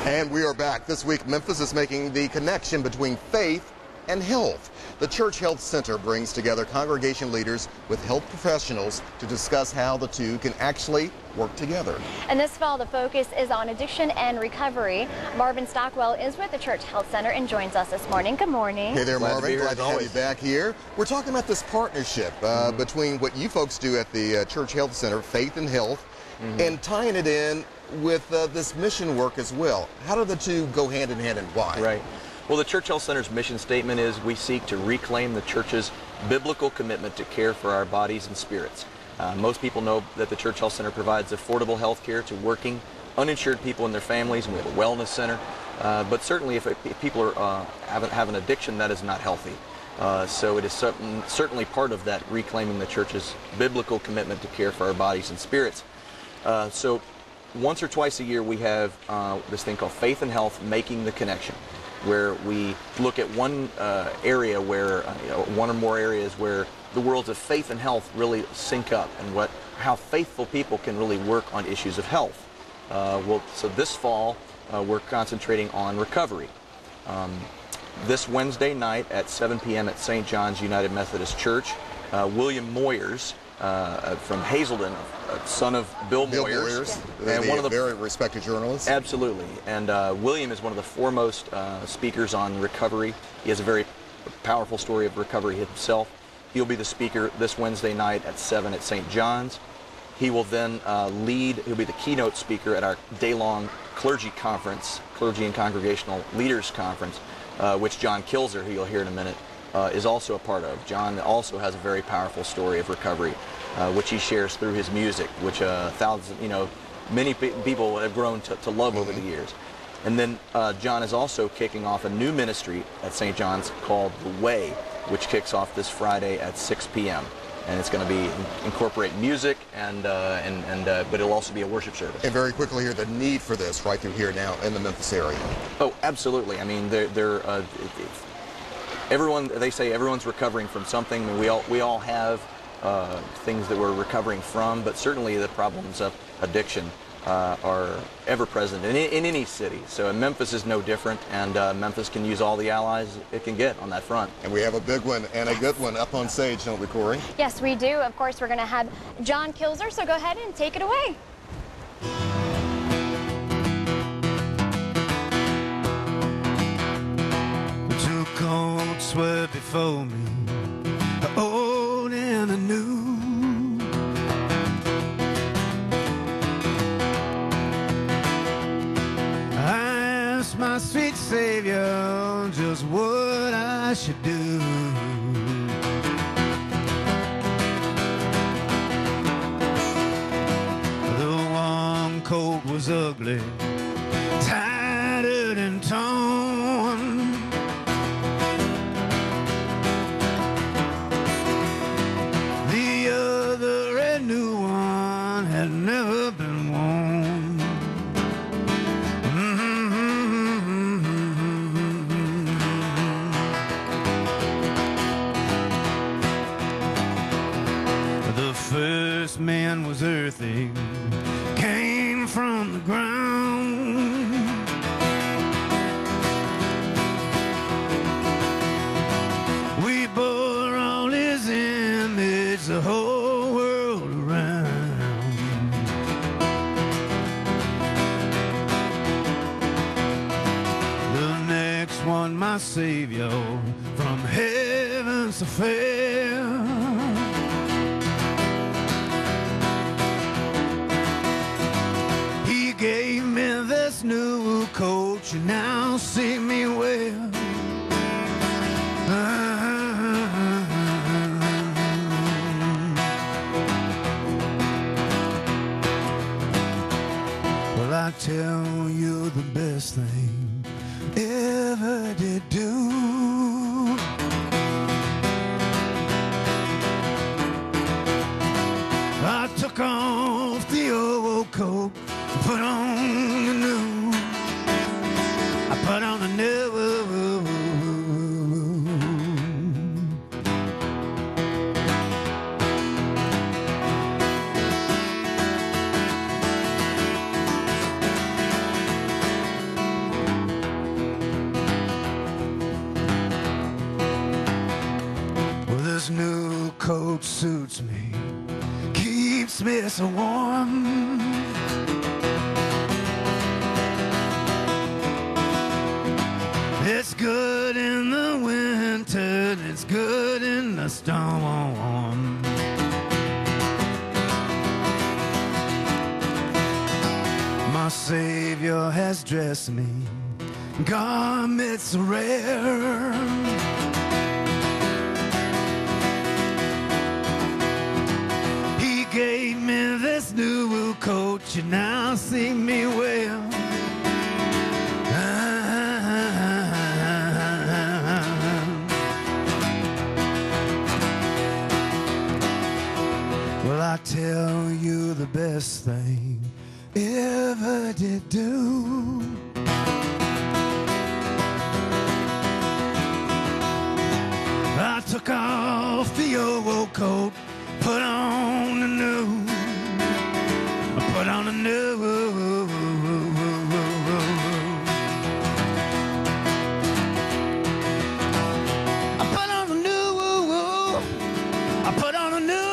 And we are back. This week, Memphis is making the connection between faith and health. The Church Health Center brings together congregation leaders with health professionals to discuss how the two can actually work together. And this fall, the focus is on addiction and recovery. Marvin Stockwell is with the Church Health Center and joins us this morning. Good morning. Hey there, Marvin. Glad to have you back here. We're talking about this partnership between what you folks do at the Church Health Center, faith and health, and tying it in with this mission work as well. How do the two go hand in hand and why? Right. Well, the Church Health Center's mission statement is we seek to reclaim the church's biblical commitment to care for our bodies and spirits. Most people know that the Church Health Center provides affordable health care to working, uninsured people and their families, and we have a wellness center. But certainly if people have an addiction, that is not healthy. So it is certainly part of that reclaiming the church's biblical commitment to care for our bodies and spirits. So once or twice a year we have this thing called Faith and Health Making the Connection, where we look at one area where, one or more areas where the worlds of faith and health really sync up, and how faithful people can really work on issues of health. So this fall we're concentrating on recovery. This Wednesday night at 7 p.m. at St. John's United Methodist Church, William Moyers from Hazelden, son of Bill Moyers, and one of the very respected journalists. Absolutely, and William is one of the foremost speakers on recovery. He has a very powerful story of recovery himself. He'll be the speaker this Wednesday night at 7 at St. John's. He will then he'll be the keynote speaker at our day-long clergy conference, Clergy and Congregational Leaders Conference, which John Kilzer, who you'll hear in a minute, is also a part of. John also has a very powerful story of recovery, which he shares through his music, which many people have grown to love over the years. And then John is also kicking off a new ministry at St. John's called The Way, which kicks off this Friday at 6 p.m. And it's going to be incorporate music but it'll also be a worship service. And very quickly here, the need for this right through here now in the Memphis area. Oh, absolutely. I mean, they say everyone's recovering from something. I mean, we all have things that we're recovering from, but certainly the problems of addiction are ever present in any city. So Memphis is no different, and Memphis can use all the allies it can get on that front. And we have a big one and a good one up on stage, don't we, Corey? Yes, we do. Of course, we're going to have John Kilzer, so go ahead and take it away. Two coats were before me, the old and the new. My sweet Savior, just what I should do. The one coat was ugly, tattered and torn. The other red new one had never been worn. First man was earthy, came from the ground. We bore all his image, the whole world around. The next one, my Savior, from heaven so fair. Gave me this new coat you now see me wear. Well, I tell you the best thing ever did do. I took off the old coat, put on the new. I put on the new. coat suits me, keeps me so warm. It's good in the winter, and it's good in the storm. My Savior has dressed me in garments rare. He gave me this new coat you now see me wear. Well, I tell you the best thing ever did do. I took off the old coat, put on the new. I put on the new. I put on the new. I put on the new.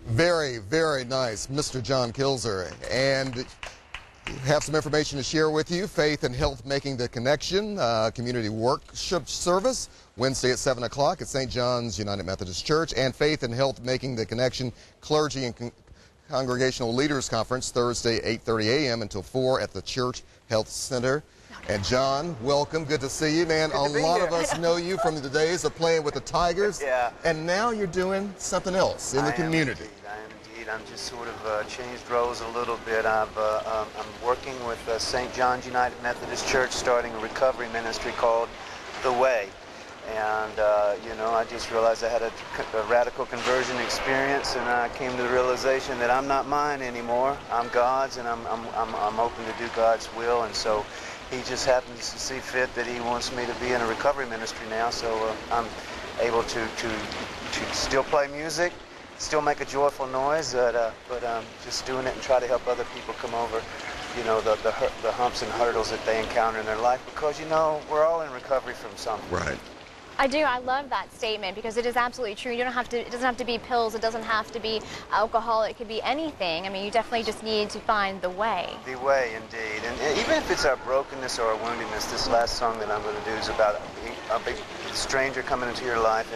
Very, very nice, Mr. John Kilzer. And have some information to share with you. Faith and Health Making the Connection, community worship service, Wednesday at 7 o'clock at St. John's United Methodist Church. And Faith and Health Making the Connection, Clergy and Congregational Leaders Conference, Thursday, 8:30 a.m. until 4 at the Church Health Center. And John, welcome. Good to see you, man. A lot of us know you from the days of playing with the Tigers. Yeah. And now you're doing something else in the community. I am indeed. I'm just sort of changed roles a little bit. I'm working with St. John's United Methodist Church, starting a recovery ministry called The Way. And, you know, I just realized I had a radical conversion experience, and I came to the realization that I'm not mine anymore. I'm God's, and I'm open to do God's will. And so He just happens to see fit that He wants me to be in a recovery ministry now, so I'm able to still play music, still make a joyful noise, but just doing it and try to help other people come over, you know, the humps and hurdles that they encounter in their life, because, you know, we're all in recovery from something. Right. I do. I love that statement because it is absolutely true. You don't have to. It doesn't have to be pills. It doesn't have to be alcohol. It could be anything. I mean, you definitely just need to find the way. The way, indeed. And even if it's our brokenness or our woundedness, this last song that I'm going to do is about a big stranger coming into your life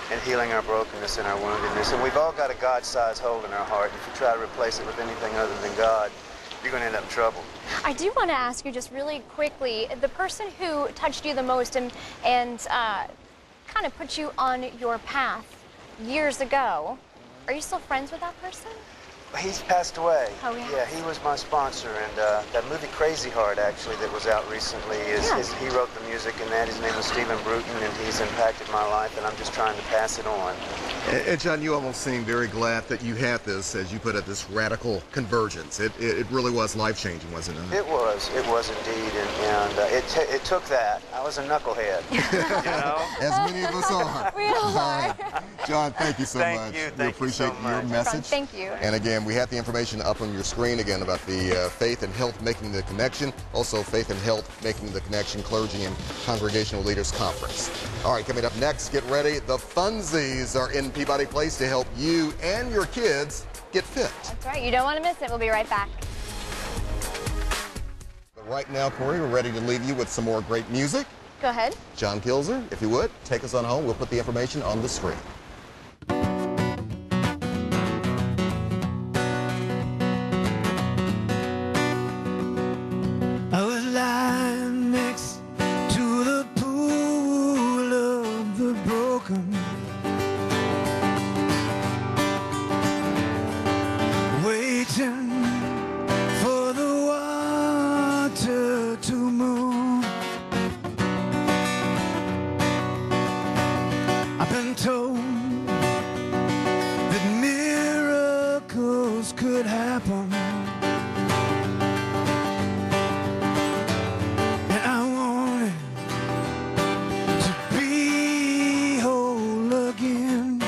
and healing our brokenness and our woundedness. And we've all got a God-sized hole in our heart. If you try to replace it with anything other than God, you're going to end up in trouble. I do want to ask you just really quickly, the person who touched you the most and kind of put you on your path years ago, are you still friends with that person? He's passed away. Oh, yeah. Yeah, he was my sponsor, and that movie Crazy Heart, actually, that was out recently, he wrote the music in that. His name was Stephen Bruton, and he's impacted my life, and I'm just trying to pass it on. And John, you almost seem very glad that you had this, as you put it, this radical convergence. It really was life-changing, wasn't it? It was indeed, and it took that. I was a knucklehead, you know? As many of us are. We all are. All right. John, thank you so much. Thank you appreciate so much. your message. Thank you. And again, we have the information up on your screen again about the Faith and Health Making the Connection. Also, Faith and Health Making the Connection Clergy and Congregational Leaders Conference. All right, coming up next, get ready. The Funsies are in Peabody Place to help you and your kids get fit. That's right. You don't want to miss it. We'll be right back. But right now, Corey, we're ready to leave you with some more great music. Go ahead. John Kilzer, if you would, take us on home. We'll put the information on the screen. I was lying next to the pool of the broken, waiting for the water to move. I've been told that miracles could happen, and I wanted to be whole again.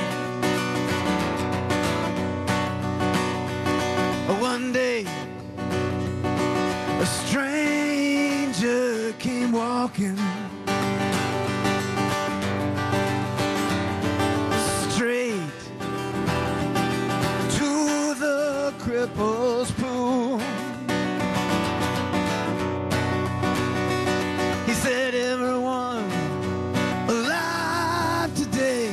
Oedipus pool. He said everyone alive today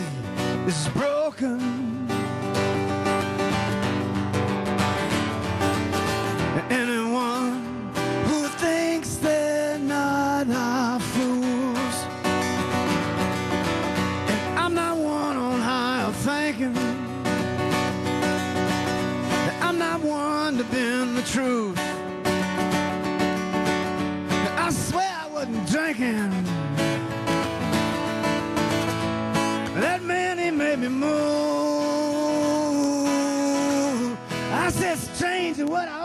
is broken. Anyone who thinks they're not are fools. And I'm not one on high of thinking. I'm not one to bend the truth. I swear I wasn't drinking. That man, he made me move. I said, stranger, what I